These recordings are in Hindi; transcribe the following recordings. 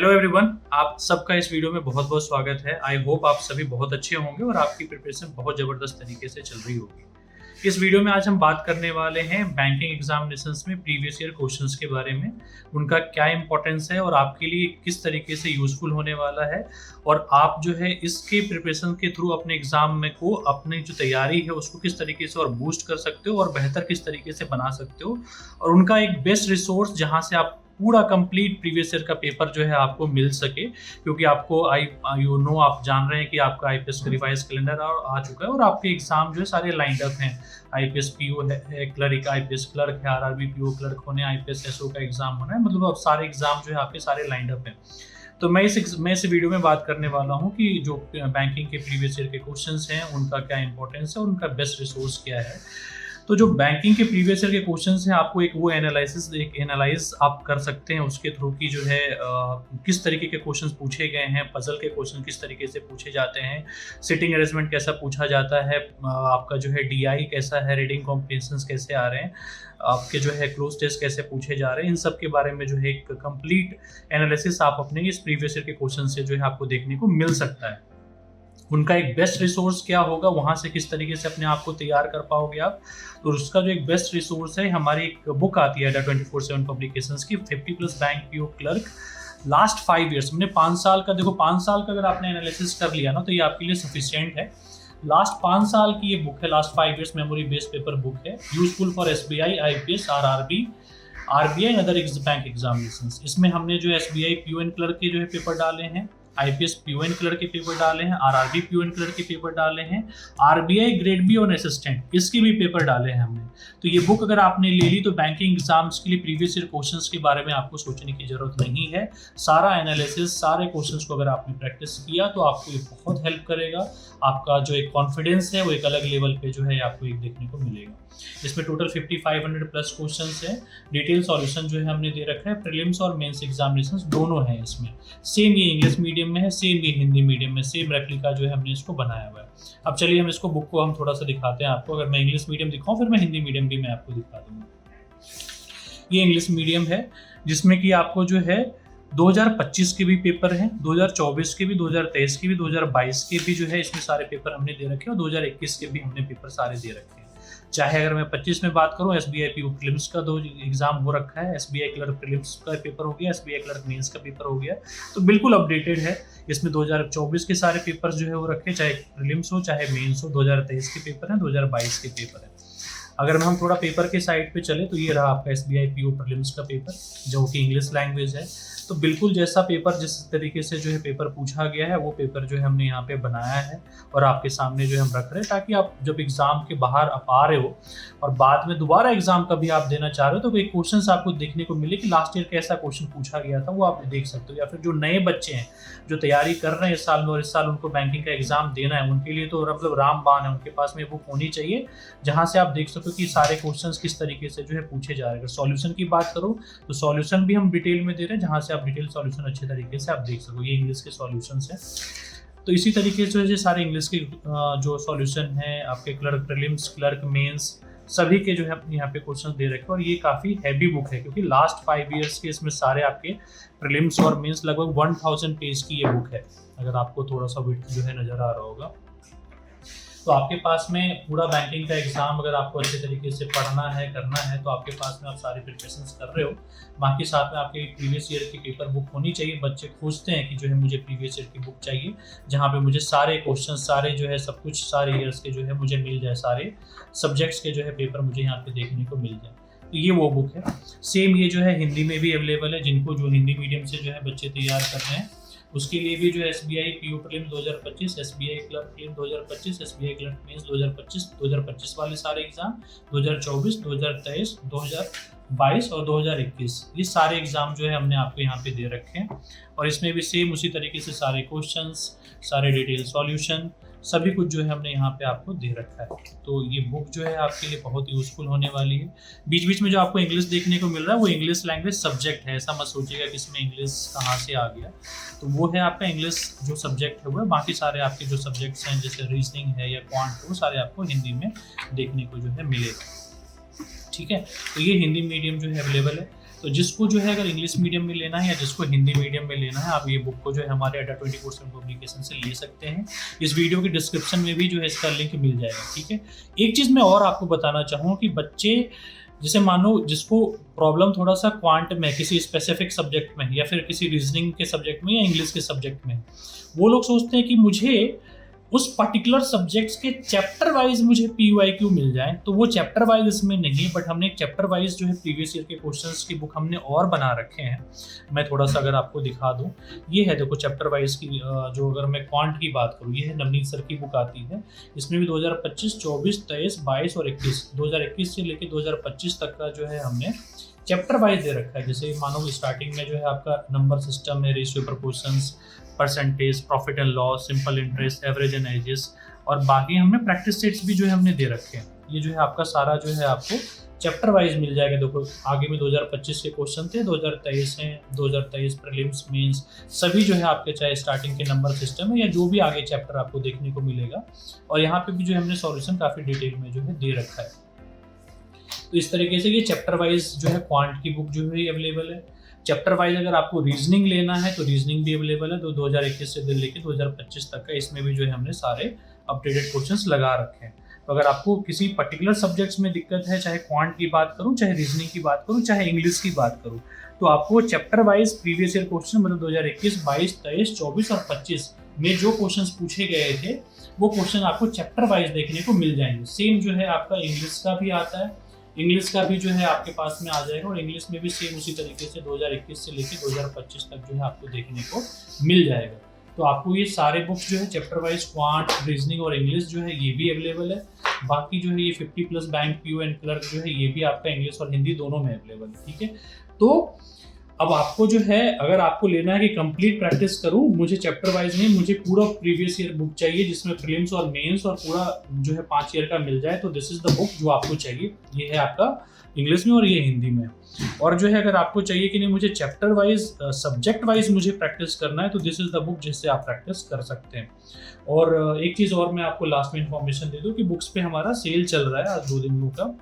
हेलो एवरीवन, आप सबका इस वीडियो में बहुत बहुत स्वागत है। आई होप आप सभी बहुत अच्छे होंगे और आपकी प्रिपरेशन बहुत ज़बरदस्त तरीके से चल रही होगी। इस वीडियो में आज हम बात करने वाले हैं बैंकिंग एग्जामिनेशंस में प्रीवियस ईयर क्वेश्चंस के बारे में, उनका क्या इंपॉर्टेंस है और आपके लिए किस तरीके से यूजफुल होने वाला है, और आप जो है इसके प्रिपरेशन के थ्रू अपने एग्जाम में को अपनी जो तैयारी है उसको किस तरीके से और बूस्ट कर सकते हो और बेहतर किस तरीके से बना सकते हो, और उनका एक बेस्ट रिसोर्स जहाँ से आप पूरा कंप्लीट प्रीवियस ईयर का पेपर जो है आपको मिल सके। क्योंकि आपको आप जान रहे हैं कि आपका आईपीएस का रिवाइज कैलेंडर आ चुका है और आपके एग्जाम जो है सारे लाइंड अप हैं। आईपीएस पीओ है, क्लर्क आईपीएस क्लर्क है, आरआरबी पीओ क्लर्क होने, आईपीएस एसओ का एग्जाम होना है, मतलब अब सारे एग्जाम जो है आपके सारे लाइंड अप हैं। तो मैं इस वीडियो में बात करने वाला हूँ कि जो बैंकिंग के प्रीवियस ईयर के क्वेश्चंस हैं उनका क्या इंपॉर्टेंस है और उनका बेस्ट रिसोर्स क्या है। तो जो बैंकिंग के प्रीवियस ईयर के क्वेश्चंस हैं, आपको एक वो एनालाइज आप कर सकते हैं उसके थ्रू की जो है किस तरीके के क्वेश्चंस पूछे गए हैं, पजल के क्वेश्चन किस तरीके से पूछे जाते हैं, सिटिंग अरेंजमेंट कैसा पूछा जाता है, आपका जो है डीआई कैसा है, रीडिंग कॉम्प्रिहेंशन कैसे आ रहे हैं, आपके जो है क्लोज टेस्ट कैसे पूछे जा रहे हैं, इन सब के बारे में जो है एक कंप्लीट एनालिसिस आप अपने इस प्रीवियस ईयर के क्वेश्चन से जो है आपको देखने को मिल सकता है। उनका एक बेस्ट रिसोर्स क्या होगा, वहाँ से किस तरीके से अपने आप को तैयार कर पाओगे आप, तो उसका जो एक बेस्ट रिसोर्स है, हमारी एक बुक आती है 24/7 पब्लिकेशंस की 50+ bank PO clerk last 5 years. हमने 5 साल का, देखो 5 साल का अगर आपने एनालिसिस कर लिया ना तो ये आपके लिए सफिशिएंट है। लास्ट 5 साल की ये बुक है, last 5 years memory based paper book है, useful for SBI, IPS, RBI other bank examinations. इसमें हमने जो एसबीआई पीओ एंड क्लर्क के जो है पेपर डाले हैं, आईपीएस पीओ एंड क्लर्क के पेपर डाले हैं, आरआरबी पीओ एंड क्लर्क के पेपर डाले हैं, आरबीआई ग्रेड बी और असिस्टेंट इसके भी पेपर डाले हैं हमने। तो ये बुक अगर आपने ले ली तो बैंकिंग एग्जाम्स के लिए प्रीवियस ईयर क्वेश्चंस के बारे में आपको सोचने की जरूरत नहीं है। सारा एनालिसिस, सारे क्वेश्चंस को अगर आपने प्रैक्टिस किया तो आपको ये बहुत हेल्प करेगा। आपका जो एक कॉन्फिडेंस है वो एक अलग लेवल पे जो है आपको एक देखने को मिलेगा। इसमें टोटल 5500+ क्वेश्चंस है। डिटेल सॉल्यूशन जो है हमने दे रखा है, प्रीलिम्स और मेंस एग्जामिनेशंस दोनों हैं इसमें। सेम ये इंग्लिश मीडियम में है, सेम ये हिंदी मीडियम में, सेम रेप्लिका जो है हमने इसको बनाया हुआ है। अब चलिए हम इसको बुक को हम थोड़ा सा दिखाते हैं आपको। अगर मैं इंग्लिश मीडियम दिखाऊं फिर मैं हिंदी मीडियम भी मैं आपको दिखा दूंगा। ये इंग्लिश मीडियम है जिसमें कि आपको जो है 2025 के भी पेपर हैं, 2024 के भी, 2023 के भी, 2022 के भी जो है इसमें सारे पेपर हमने दे रखे हैं और 2021 के भी हमने पेपर सारे दे रखे हैं। चाहे अगर मैं 25 में बात करूं, एसबीआई पीओ प्रीलिम्स का 2 एग्जाम हो रखा है, एसबीआई क्लर्क प्रीलिम्स का पेपर हो गया, एसबीआई क्लर्क मेंस का पेपर हो गया, तो बिल्कुल अपडेटेड है। इसमें 2024 के सारे पेपर जो है वो रखे, चाहे प्रीलिम्स हो चाहे मेंस हो, 2023 के पेपर हैं, 2022 के पेपर हैं। अगर हम थोड़ा पेपर के साइड पे चले तो ये रहा आपका एसबीआई पीओ प्रीलिम्स का पेपर जो कि इंग्लिश लैंग्वेज है। तो बिल्कुल जैसा पेपर, जिस तरीके से जो है पेपर पूछा गया है वो पेपर जो है हमने यहाँ पे बनाया है और आपके सामने जो है हम रख रहे हैं, ताकि आप जब एग्जाम के बाहर आप आ रहे हो और बाद में दोबारा एग्जाम कभी आप देना चाह रहे हो तो कोई क्वेश्चंस आपको देखने को मिले कि लास्ट ईयर कैसा क्वेश्चन पूछा गया था, वो आप देख सकते हो। या फिर जो नए बच्चे हैं जो तैयारी कर रहे हैं इस साल में और इस साल उनको बैंकिंग का एग्जाम देना है, उनके लिए तो मतलब रामबाण है, उनके पास में बुक होनी चाहिए जहाँ से आप देख सको कि सारे क्वेश्चंस किस तरीके से जो है पूछे जा रहे हैं। अगर सॉल्यूशन की बात करो तो सॉल्यूशन भी हम डिटेल में दे रहे हैं, जहाँ से आप डिटेल सॉल्यूशन अच्छे तरीके से आप देख सको। ये इंग्लिश के सॉल्यूशंस हैं। तो इसी तरीके से जो सारे इंग्लिश के जो सॉल्यूशन है आपके क्लर्क प्रीलिम्स, क्लर्क मेंस, सभी के जो है यहाँ पे क्वेश्चन दे रखे हैं। और ये काफ़ी हैवी बुक है क्योंकि लास्ट 5 ईयर्स के इसमें सारे आपके प्रीलिम्स और मेंस लगभग 1000 पेज की ये बुक है। अगर आपको थोड़ा सा विड्थ जो है नज़र आ रहा होगा तो आपके पास में पूरा बैंकिंग का एग्जाम अगर आपको अच्छे तरीके से पढ़ना है, करना है, तो आपके पास में आप सारे प्रिपरेशंस कर रहे हो। बाकी साथ में आपके प्रीवियस ईयर की पेपर बुक होनी चाहिए। बच्चे खोजते हैं कि जो है मुझे प्रीवियस ईयर की बुक चाहिए जहाँ पे मुझे सारे क्वेश्चन, सारे जो है सब कुछ, सारे ईयर्स के जो है मुझे मिल जाए, सारे सब्जेक्ट्स के जो है पेपर मुझे यहाँ पे देखने को मिल जाए। तो ये वो बुक है। सेम ये जो है हिंदी में भी अवेलेबल है, जिनको जो हिंदी मीडियम से जो है बच्चे तैयार कर रहे हैं उसके लिए भी जो SBI PO prelims 2025, SBI clerk prelims 2025, SBI clerk mains 2025 वाले सारे एग्जाम, 2024, 2023, 2022 और 2021 ये सारे एग्जाम जो है हमने आपको यहाँ पे दे रखे हैं। और इसमें भी सेम उसी तरीके से सारे क्वेश्चंस, सारे डिटेल सॉल्यूशन, सभी कुछ जो है हमने यहाँ पे आपको दे रखा है। तो ये बुक जो है आपके लिए बहुत यूजफुल होने वाली है। बीच बीच में जो आपको इंग्लिश देखने को मिल रहा है वो इंग्लिश लैंग्वेज सब्जेक्ट है, ऐसा मत सोचिएगा कि इसमें इंग्लिश कहाँ से आ गया। तो वो है आपका इंग्लिश जो सब्जेक्ट है वो है। बाकी सारे आपके जो सब्जेक्ट्स हैं जैसे रीजनिंग है या क्वांट, वो सारे आपको हिंदी में देखने को जो है मिलेगा। ठीक है, तो ये हिंदी मीडियम जो है अवेलेबल है। तो जिसको जो है अगर इंग्लिश मीडियम में लेना है या जिसको हिंदी मीडियम में लेना है, आप ये बुक को जो है हमारे अड्डा 24/7 पब्लिकेशन से ले सकते हैं। इस वीडियो के डिस्क्रिप्शन में भी जो है इसका लिंक मिल जाएगा, ठीक है। एक चीज़ मैं और आपको बताना चाहूँगा कि बच्चे जैसे मानो जिसको प्रॉब्लम थोड़ा सा क्वांट में, किसी स्पेसिफिक सब्जेक्ट में या फिर किसी रीजनिंग के सब्जेक्ट में या इंग्लिश के सब्जेक्ट में, वो लोग सोचते हैं कि मुझे उस पर्टिकुलर सब्जेक्ट्स के चैप्टर वाइज मुझे PYQ मिल जाए, तो वो चैप्टर वाइज इसमें नहीं है, बट हमने एक चैप्टर वाइज जो है प्रीवियस ईयर के क्वेश्चंस की बुक हमने और बना रखे हैं। मैं थोड़ा सा अगर आपको दिखा दूं, ये है देखो चैप्टर वाइज की, जो अगर मैं क्वांट की बात करूँ, ये है नवनीत सर की बुक आती है। इसमें भी 2025, 24, 23, 22 और 21, 2021 से लेकर 2025 तक का जो है हमने चैप्टर वाइज दे रखा है। जैसे मानो स्टार्टिंग में जो है आपका नंबर सिस्टम है, ratio proportions, percentage, profit and loss, simple interest, average and ages, और बाकी हमने प्रैक्टिस सेट्स भी जो है हमने दे रखे हैं। ये जो है आपका सारा जो है आपको चैप्टर वाइज मिल जाएगा। देखो आगे में 2025 के क्वेश्चन थे, 2023 हैं, 2023 प्रीलिम्स, मेंस, सभी जो है आपके चाहे स्टार्टिंग के नंबर सिस्टम है या जो भी आगे चैप्टर आपको देखने को मिलेगा। और यहाँ पे भी जो हमने सॉल्यूशन काफ़ी डिटेल में जो है दे रखा है। तो इस तरीके से ये चैप्टर वाइज जो है क्वांट की बुक जो है अवेलेबल है। चैप्टर वाइज अगर आपको रीजनिंग लेना है तो रीजनिंग भी अवेलेबल है, तो 2021 से लेकर 2025 तक का इसमें भी जो है हमने सारे अपडेटेड क्वेश्चंस लगा रखे हैं। तो अगर आपको किसी पर्टिकुलर सब्जेक्ट्स में दिक्कत है, चाहे क्वांट की बात करूं, चाहे रीजनिंग की बात करूं, चाहे इंग्लिश की बात करूं, तो आपको chapter wise previous year question मतलब 2021, 22, 23, 24 और 25 में जो क्वेश्चन पूछे गए थे वो क्वेश्चन आपको चैप्टर वाइज देखने को मिल जाएंगे। सेम जो है आपका इंग्लिश का भी आता है, इंग्लिश का भी जो है आपके पास में आ जाएगा, और इंग्लिश में भी सेम उसी तरीके से 2021 से लेकर 2025 तक जो है आपको देखने को मिल जाएगा। तो आपको ये सारे बुक्स जो है चैप्टर वाइज क्वांट, रीजनिंग और इंग्लिश जो है ये भी अवेलेबल है। बाकी जो है ये 50+ बैंक PO एंड क्लर्क जो है ये भी आपका इंग्लिश और हिंदी दोनों में अवेलेबल है, ठीक है। तो अब आपको जो है अगर आपको लेना है कि कंप्लीट प्रैक्टिस करूं, मुझे चैप्टर वाइज नहीं, मुझे पूरा प्रीवियस ईयर बुक चाहिए जिसमें प्रीलिम्स और मेंस और पूरा जो है 5 ईयर का मिल जाए, तो दिस इज द बुक जो आपको चाहिए। ये है आपका इंग्लिश में और ये हिंदी में। और जो है अगर आपको चाहिए कि नहीं मुझे चैप्टर वाइज, सब्जेक्ट वाइज मुझे प्रैक्टिस करना है, तो दिस इज द बुक जिससे आप प्रैक्टिस कर सकते हैं। और एक चीज़ और मैं आपको लास्ट में इन्फॉर्मेशन दे दूँ कि बुक्स पे हमारा सेल चल रहा है आज 2 दिनों का,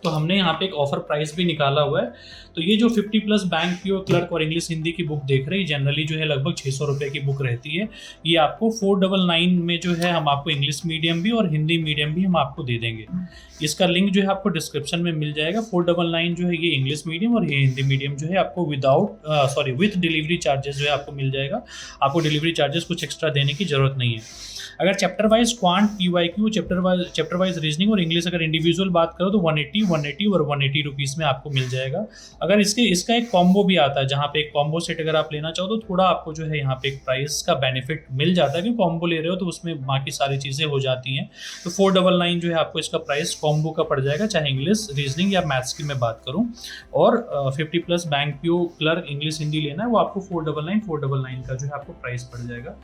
तो हमने यहाँ पे एक ऑफर प्राइस भी निकाला हुआ है। तो ये जो 50+ बैंक PO क्लर्क और इंग्लिश हिंदी की बुक देख रहे हैं, जनरली जो है लगभग 600 रुपये की बुक रहती है। ये आपको 499 में जो है हम आपको इंग्लिश मीडियम भी और हिंदी मीडियम भी हम आपको दे देंगे। इसका लिंक जो है आपको डिस्क्रिप्शन में मिल जाएगा। 499 जो है ये इंग्लिश मीडियम और ये हिंदी मीडियम जो है आपको विथ डिलीवरी चार्जेस जो है आपको मिल जाएगा। आपको डिलीवरी चार्जेस कुछ एक्स्ट्रा देने की जरूरत नहीं है। अगर chapter wise quant, PYQ, chapter wise reasoning और इंग्लिश अगर इंडिविजुअल बात करो तो 180 और 180 रुपीज़ में आपको मिल जाएगा। अगर इसका एक कॉम्बो भी आता है, जहाँ पे एक कॉम्बो सेट अगर आप लेना चाहो तो थोड़ा आपको जो है यहाँ पे एक प्राइस का बेनिफिट मिल जाता है, क्योंकि कॉम्बो ले रहे हो तो उसमें बाकी सारी चीज़ें हो जाती हैं। तो 499 जो है आपको इसका प्राइस कॉम्बो का पड़ जाएगा, चाहे इंग्लिश, रीजनिंग या मैथ्स की मैं बात करूँ। और 50+ bank PO clerk English Hindi लेना है वो आपको 499 का जो है आपको प्राइस पड़ जाएगा।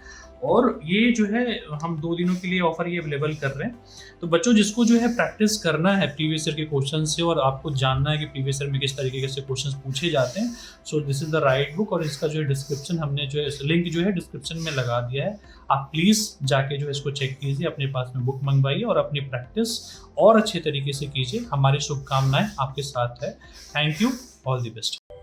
और ये जो है हम 2 दिनों के लिए ऑफर ये अवेलेबल कर रहे हैं। तो बच्चों जिसको जो है प्रैक्टिस करना है प्रीवियस ईयर के क्वेश्चन से और आपको जानना है कि प्रीवियस ईयर में किस तरीके से क्वेश्चन पूछे जाते हैं, so this is the right book. और इसका जो है डिस्क्रिप्शन हमने जो है लिंक जो है डिस्क्रिप्शन में लगा दिया है। आप प्लीज़ जाके जो है इसको चेक कीजिए, अपने पास में बुक मंगवाइए और अपनी प्रैक्टिस और अच्छे तरीके से कीजिए। हमारी शुभकामनाएं आपके साथ है। Thank you, all the best.